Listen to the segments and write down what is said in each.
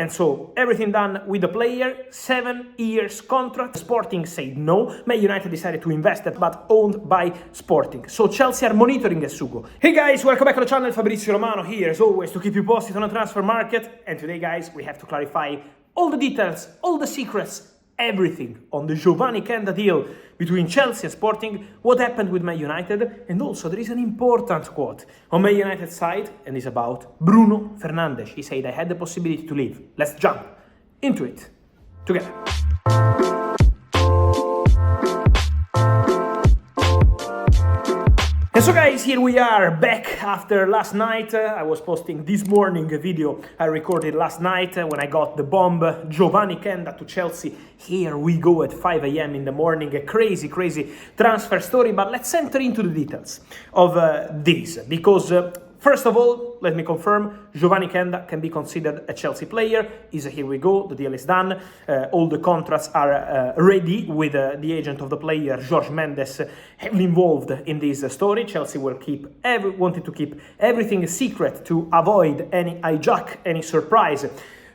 and so everything done with the player, 7 years contract. Sporting said no. Man United decided to invest it, but owned by Sporting. So Chelsea are monitoring Essugo. Hey guys, welcome back to the channel. Fabrizio Romano here as always to keep you posted on the transfer market. And today, guys, we have to clarify all the details, all the secrets, everything on the Geovany Quenda deal between Chelsea and Sporting, what happened with Man United, and also there is an important quote on Man United's side, and it's about Bruno Fernandes. He said, I had the possibility to leave. Let's jump into it together. And so guys, here we are back after last night. I was posting this morning a video I recorded last night when I got the bomb Geovany Quenda to Chelsea. Here we go at 5 a.m. in the morning, a crazy transfer story. But let's enter into the details of this, because first of all, let me confirm, Geovany Quenda can be considered a Chelsea player. Here we go, the deal is done. All the contracts are ready with the agent of the player, Jorge Mendes, heavily involved in this story. Chelsea will wanted to keep everything secret to avoid any hijack, any surprise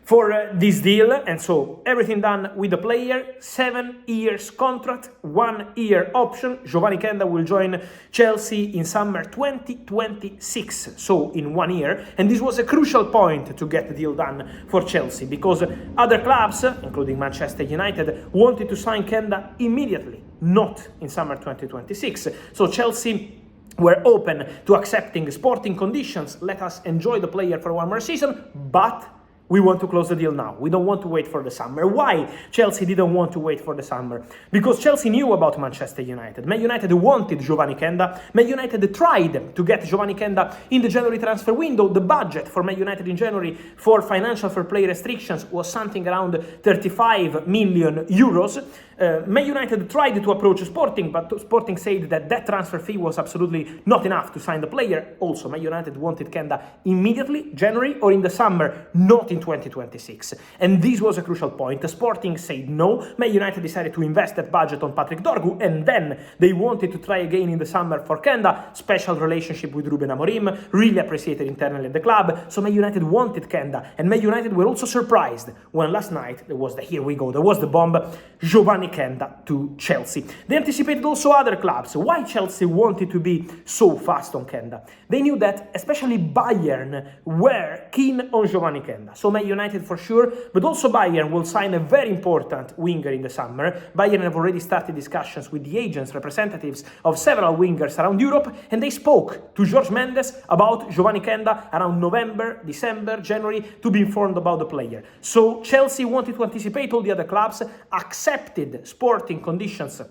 for this deal, and so everything done with the player, 7 years contract, 1 year option. Geovany Quenda will join Chelsea in summer 2026, so in 1 year, and this was a crucial point to get the deal done for Chelsea, because other clubs, including Manchester United, wanted to sign Quenda immediately, not in summer 2026, so Chelsea were open to accepting sporting conditions. Let us enjoy the player for 1 more season, but we want to close the deal now. We don't want to wait for the summer. Why Chelsea didn't want to wait for the summer? Because Chelsea knew about Manchester United. Man United wanted Geovany Quenda. Man United tried to get Geovany Quenda in the January transfer window. The budget for Man United in January for financial fair play restrictions was something around 35 million euros. Man United tried to approach Sporting, but Sporting said that transfer fee was absolutely not enough to sign the player. Also, Man United wanted Quenda immediately, January or in the summer, not in 2026. And this was a crucial point. Sporting said no. Man United decided to invest that budget on Patrick Dorgu, and then they wanted to try again in the summer for Quenda. Special relationship with Ruben Amorim, really appreciated internally at the club. So Man United wanted Quenda, and Man United were also surprised when last night there was the bomb, Geovany Quenda to Chelsea. They anticipated also other clubs. Why Chelsea wanted to be so fast on Quenda? They knew that especially Bayern were keen on Geovany Quenda. So Man United for sure, but also Bayern will sign a very important winger in the summer. Bayern have already started discussions with the agents, representatives of several wingers around Europe, and they spoke to Jorge Mendes about Geovany Quenda around November, December, January to be informed about the player. So Chelsea wanted to anticipate all the other clubs, accepted sporting conditions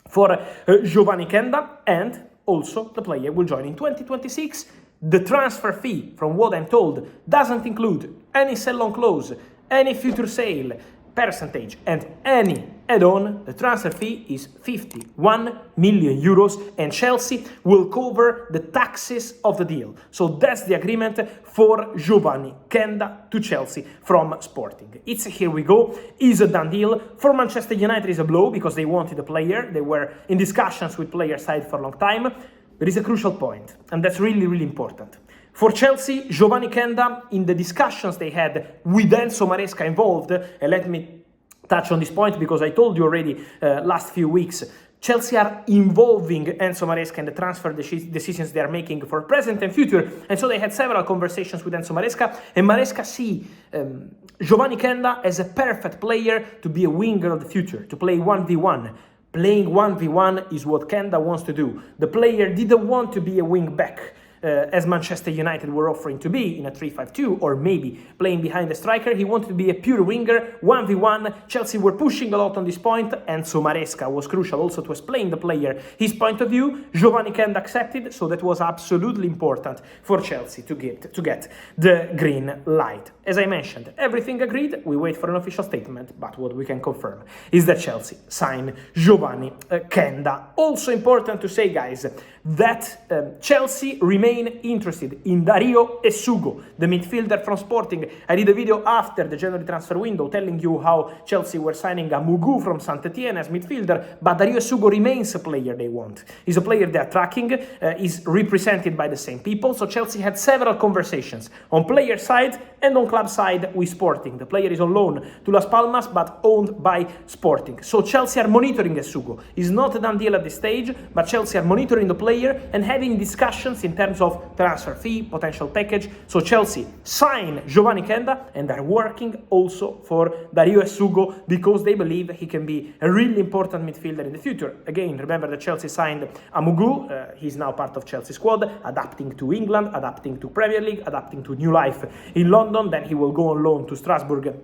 for Geovany Quenda, and also the player will join in 2026. The transfer fee, from what I'm told, doesn't include any sell-on clause, any future sale percentage, and any add-on. The transfer fee is 51 million euros, and Chelsea will cover the taxes of the deal. So that's the agreement for Geovany Quenda to Chelsea from Sporting. Here we go, is a done deal. For Manchester United is a blow because they wanted a player. They were in discussions with player side for a long time. There is a crucial point, and that's really important. For Chelsea, Geovany Quenda, in the discussions they had with Enzo Maresca involved, and let me touch on this point because I told you already last few weeks, Chelsea are involving Enzo Maresca in the transfer decisions they are making for present and future, and so they had several conversations with Enzo Maresca, and Maresca see Geovany Quenda as a perfect player to be a winger of the future, to play 1v1. Playing 1v1 is what Quenda wants to do. The player didn't want to be a wing back. as Manchester United were offering to be in a 3-5-2 or maybe playing behind the striker. He wanted to be a pure winger, 1v1. Chelsea were pushing a lot on this point, and so Maresca was crucial also to explain the player his point of view. Geovany Quenda accepted, so that was absolutely important for Chelsea to get the green light. As I mentioned, everything agreed. We wait for an official statement, but what we can confirm is that Chelsea signed Geovany Quenda. Also important to say, guys, that Chelsea remains remain interested in Dario Essugo, the midfielder from Sporting. I did a video after the January transfer window telling you how Chelsea were signing a Mugu from Saint-Etienne as midfielder, but Dario Essugo remains a player they want. He's a player they are tracking, is represented by the same people, so Chelsea had several conversations on player side and on club side with Sporting. The player is on loan to Las Palmas, but owned by Sporting. So Chelsea are monitoring Essugo. It's not a done deal at this stage, but Chelsea are monitoring the player and having discussions in terms of transfer fee, potential package. So Chelsea sign Geovany Quenda and are working also for Dario Essugo because they believe he can be a really important midfielder in the future. Again, remember that Chelsea signed Amugu. He's now part of Chelsea squad, adapting to England, adapting to Premier League, adapting to new life in London. Then he will go on loan to Strasbourg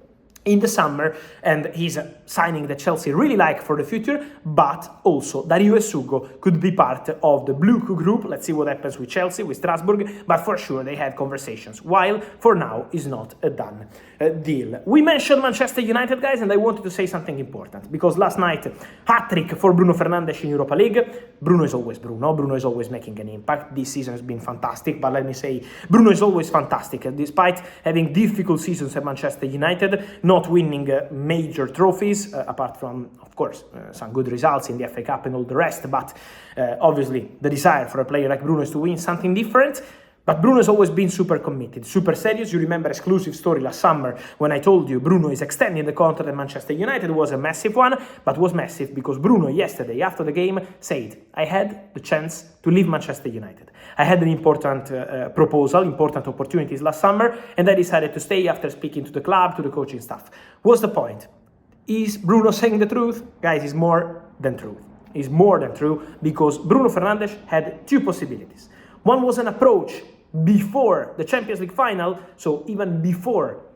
in the summer, and he's a signing that Chelsea really like for the future, but also Dario Essugo could be part of the Blue group. Let's see what happens with Chelsea, with Strasbourg, but for sure they had conversations, while for now is not a done deal. We mentioned Manchester United, guys, and I wanted to say something important, because last night, hat-trick for Bruno Fernandes in Europa League. Bruno is always Bruno. Bruno is always making an impact. This season has been fantastic, but let me say, Bruno is always fantastic, despite having difficult seasons at Manchester United, not winning major trophies, apart from, of course, some good results in the FA Cup and all the rest, but obviously the desire for a player like Bruno is to win something different. But Bruno has always been super committed, super serious. You remember exclusive story last summer when I told you Bruno is extending the contract at Manchester United. It was a massive one, but was massive because Bruno yesterday after the game said, I had the chance to leave Manchester United. I had an important proposal, important opportunities last summer, and I decided to stay after speaking to the club, to the coaching staff. What's the point? Is Bruno saying the truth? Guys, it's more than truth. It's more than true, because Bruno Fernandes had two possibilities. One was an approach before the Champions League final, so even before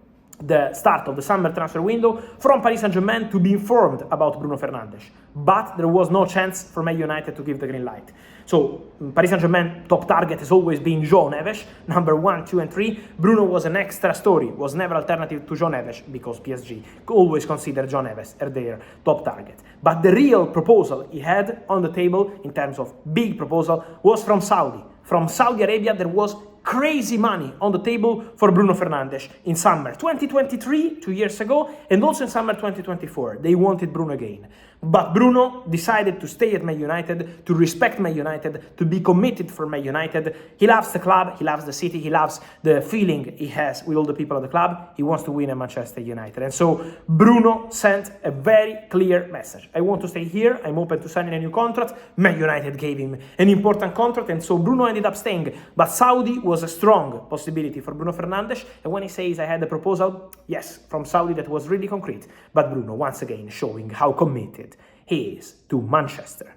the start of the summer transfer window, from Paris Saint-Germain to be informed about Bruno Fernandes. But there was no chance for Man United to give the green light. So Paris Saint-Germain top target has always been João Neves, number 1, 2 and 3. Bruno was an extra story, was never alternative to João Neves, because PSG always considered João Neves as their top target. But the real proposal he had on the table, in terms of big proposal, was from Saudi. From Saudi Arabia, there was crazy money on the table for Bruno Fernandes in summer 2023, 2 years ago, and also in summer 2024. They wanted Bruno again. But Bruno decided to stay at Man United, to respect Man United, to be committed for Man United. He loves the club, he loves the city, he loves the feeling he has with all the people of the club. He wants to win at Manchester United. And so Bruno sent a very clear message. I want to stay here, I'm open to signing a new contract. Man United gave him an important contract, and so Bruno ended up staying. But Saudi was a strong possibility for Bruno Fernandes, and when he says I had a proposal, yes, from Saudi, that was really concrete. But Bruno, once again, showing how committed he is to Manchester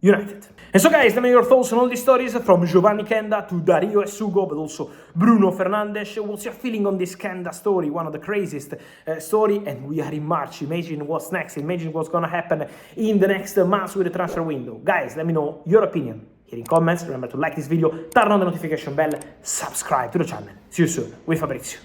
United. And so, guys, let me know your thoughts on all these stories, from Geovany Quenda to Dario Essugo, but also Bruno Fernandes. What's your feeling on this Quenda story, one of the craziest story? And we are in March. Imagine what's next. Imagine what's going to happen in the next months with the transfer window. Guys, let me know your opinion here in comments. Remember to like this video, turn on the notification bell, subscribe to the channel. See you soon with Fabrizio.